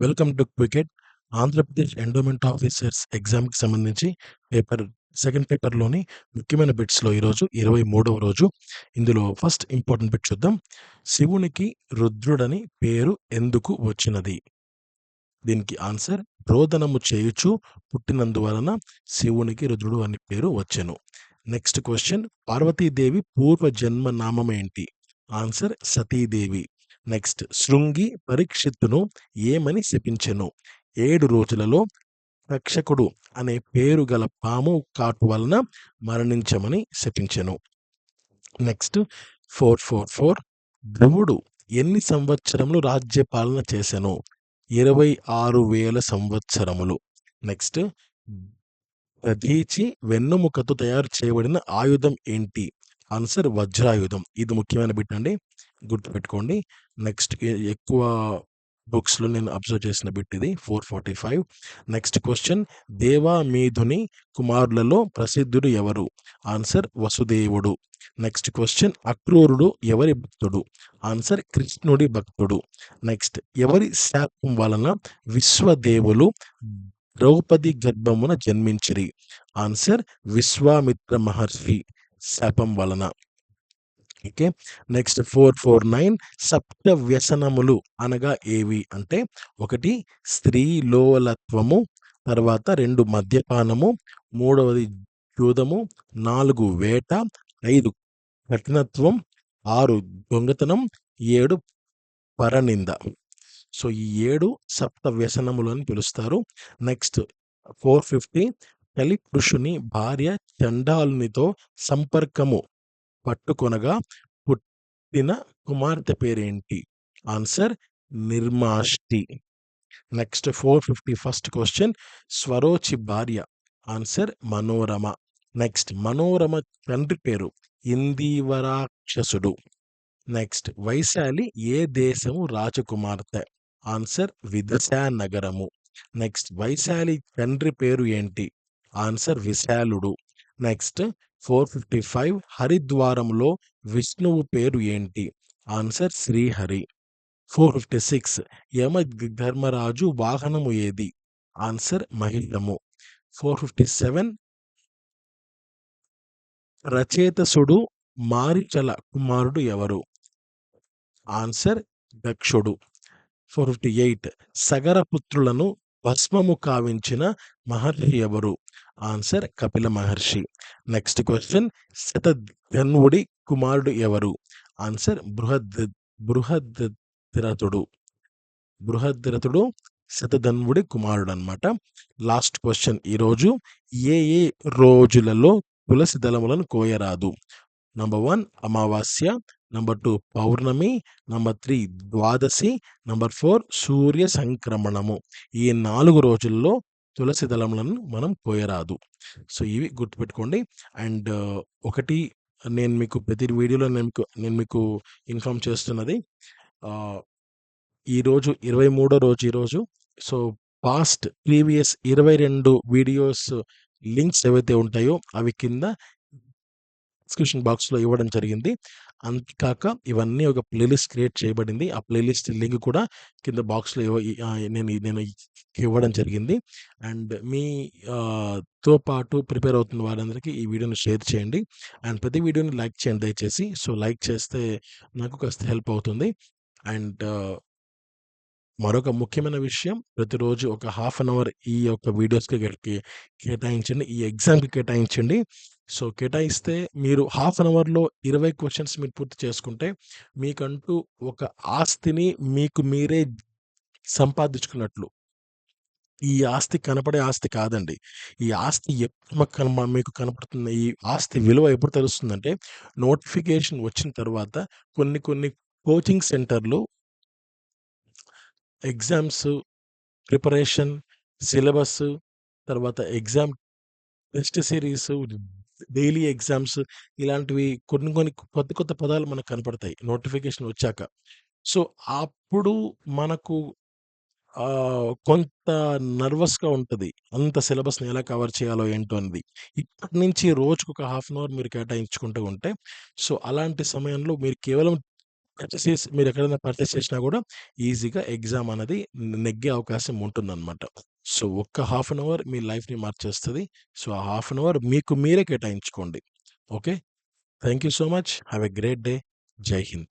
Welcome to Quicket. Andhra Pradesh endowment officers ఎగ్జామ్‌కి సంబంధించి paper second పేపర్‌లోని ముఖ్యమైన బిట్స్‌లో ఈరోజు 23వ రోజు. ఇందులో ఫస్ట్ ఇంపార్టెంట్ బిట్ చూద్దాం. శివునికి రుద్రుడని పేరు ఎందుకు వచ్చినది? దీనికి ఆన్సర్ రోదనము చేయుచు పుట్టినందువలన శివునికి రుద్రుడు అని పేరు వచ్చెను. నెక్స్ట్ క్వశ్చన్, పార్వతీదేవి పూర్వ జన్మ నామమేంటి? ఆన్సర్ సతీదేవి. నెక్స్ట్, శృంగి పరీక్షిత్తును ఏమని శపించెను? 7 రోజులలో రక్షకుడు అనే పేరు గల పాము కాటు వలన మరణించమని శపించెను. నెక్స్ట్ 444, ధ్రువుడు ఎన్ని సంవత్సరములు రాజ్యపాలన చేసెను? 26,000 సంవత్సరములు. నెక్స్ట్, దధీచి వెన్నుముకతో తయారు చేయబడిన ఆయుధం ఏంటి? ఆన్సర్ వజ్రాయుధం. ఇది ముఖ్యమైన బిట్ అండి, గుర్తుపెట్టుకోండి. నెక్స్ట్, ఎక్కువ బుక్స్లో నేను అబ్జర్వ్ చేసిన బిట్ ఇది 445. నెక్స్ట్ క్వశ్చన్, దేవామీధుని కుమారులలో ప్రసిద్ధుడు ఎవరు? ఆన్సర్ వసుదేవుడు. నెక్స్ట్ క్వశ్చన్, అక్రూరుడు ఎవరి భక్తుడు? ఆన్సర్ కృష్ణుడి భక్తుడు. నెక్స్ట్, ఎవరి శాపం వలన విశ్వదేవులు ద్రౌపది గర్భమున జన్మించిరి? ఆన్సర్ విశ్వామిత్ర మహర్షి శాపం వలన. ఓకే. నెక్స్ట్ 449, సప్త వ్యసనములు అనగా ఏవి అంటే 1 స్త్రీలోలత్వము, తర్వాత 2 మద్యపానము, 3వది జూదము, 4 వేట, 5 కఠినత్వం, 6 దొంగతనం, 7 పరనింద. సో ఈ 7 సప్త వ్యసనములు అని పిలుస్తారు. నెక్స్ట్ 450, కలిపురుషుని భార్య చండాలునితో సంపర్కము పట్టుకొనగా పుట్టిన కుమార్తె పేరేంటి? ఆన్సర్ నిర్మాష్టి. నెక్స్ట్ 450 ఫస్ట్ క్వశ్చన్, స్వరోచి భార్య? ఆన్సర్ మనోరమ. నెక్స్ట్, మనోరమ తండ్రి పేరు ఇందివరాక్షసుడు. నెక్స్ట్, వైశాలి ఏ దేశము రాజకుమార్తె? ఆన్సర్ విదిశా నగరము. నెక్స్ట్, వైశాలి తండ్రి పేరు ఏంటి? ఆన్సర్ విశాలుడు. నెక్స్ట్ 455, హరిద్వారంలో విష్ణువు పేరు ఏంటి? ఆన్సర్ శ్రీహరి. 456, యమ ధర్మరాజు వాహనము ఏది? ఆన్సర్ మహిళము. 457, రచేతసుడు మారిచల కుమారుడు ఎవరు? ఆన్సర్ దక్షుడు. 458, సగరపుత్రులను భస్మము కావించిన మహర్షి ఎవరు? ఆన్సర్ కపిల మహర్షి. నెక్స్ట్ క్వశ్చన్, శతధన్వుడి కుమారుడు ఎవరు? ఆన్సర్ బృహద్రథుడు. బృహద్రథుడు శతధన్వుడి కుమారుడు అనమాట. లాస్ట్ క్వశ్చన్ ఈరోజు, ఏ ఏ రోజులలో తులసి దళములను కోయరాదు? నంబర్ 1 అమావాస్య, నంబర్ 2 పౌర్ణమి, నంబర్ 3 ద్వాదశి, నంబర్ 4 సూర్య సంక్రమణము. ఈ 4 రోజుల్లో తులసి దళములను మనం కోయరాదు. సో ఇవి గుర్తుపెట్టుకోండి. అండ్ ఒకటి, నేను మీకు ప్రతి వీడియోలో నేను మీకు ఇన్ఫార్మ్ చేస్తున్నది, ఈరోజు 23వ రోజు ఈరోజు. సో ప్రీవియస్ 22 వీడియోస్ లింక్స్ ఏవైతే ఉంటాయో అవి కింద డిస్క్రిప్షన్ బాక్స్లో ఇవ్వడం జరిగింది. అంతేకాక ఇవన్నీ ఒక ప్లేలిస్ట్ క్రియేట్ చేయబడింది. ఆ ప్లేలిస్ట్ లింక్ కూడా కింద బాక్స్లో నేను ఇవ్వడం జరిగింది. అండ్ తో పాటు ప్రిపేర్ అవుతున్న వారందరికీ ఈ వీడియోని షేర్ చేయండి. అండ్ ప్రతి వీడియోని లైక్ చేయండి దయచేసి. సో లైక్ చేస్తే నాకు కాస్త హెల్ప్ అవుతుంది. అండ్ మరొక ముఖ్యమైన విషయం, ప్రతిరోజు ఒక హాఫ్ అన్ అవర్ ఈ యొక్క వీడియోస్కి కేటాయించండి, ఈ ఎగ్జామ్కి కేటాయించండి. సో కేటాయిస్తే మీరు హాఫ్ అన్ అవర్లో 20 క్వశ్చన్స్ మీరు పూర్తి చేసుకుంటే మీకంటూ ఒక ఆస్తిని మీకు మీరే సంపాదించుకున్నట్లు. ఈ ఆస్తి కనపడే ఆస్తి కాదండి. ఈ ఆస్తి ఎప్పుడు మీకు కనపడుతుంది, ఈ ఆస్తి విలువ ఎప్పుడు తెలుస్తుందంటే నోటిఫికేషన్ వచ్చిన తర్వాత కొన్ని కోచింగ్ సెంటర్లు ఎగ్జామ్స్ ప్రిపరేషన్, సిలబస్, తర్వాత exam test series, daily exams, ఇలాంటివి కొన్ని కొత్త పదాలు మనకు కనపడతాయి నోటిఫికేషన్ వచ్చాక. సో అప్పుడు మనకు కొంత నర్వస్గా ఉంటుంది, అంత సిలబస్ని ఎలా కవర్ చేయాలో ఏంటో అనేది. ఇప్పటి నుంచి రోజుకు ఒక హాఫ్ అన్ అవర్ మీరు కేటాయించుకుంటూ ఉంటే, సో అలాంటి సమయంలో మీరు కేవలం మీరెక్కడైనా పర్చేస్ చేసినా గూడా ఈజీగా ఎగ్జామ్ అనేది నెగ్గే అవకాశం ఉంటుందనమాట. సో, ఒక్క హాఫ్ అన్ అవర్ మీ లైఫ్‌ని మార్చేస్తది. సో, ఆ హాఫ్ అన్ అవర్ మీకు మీరే కేటాయించుకోండి. Okay. Thank you so much. Have a great day. జై హింద్.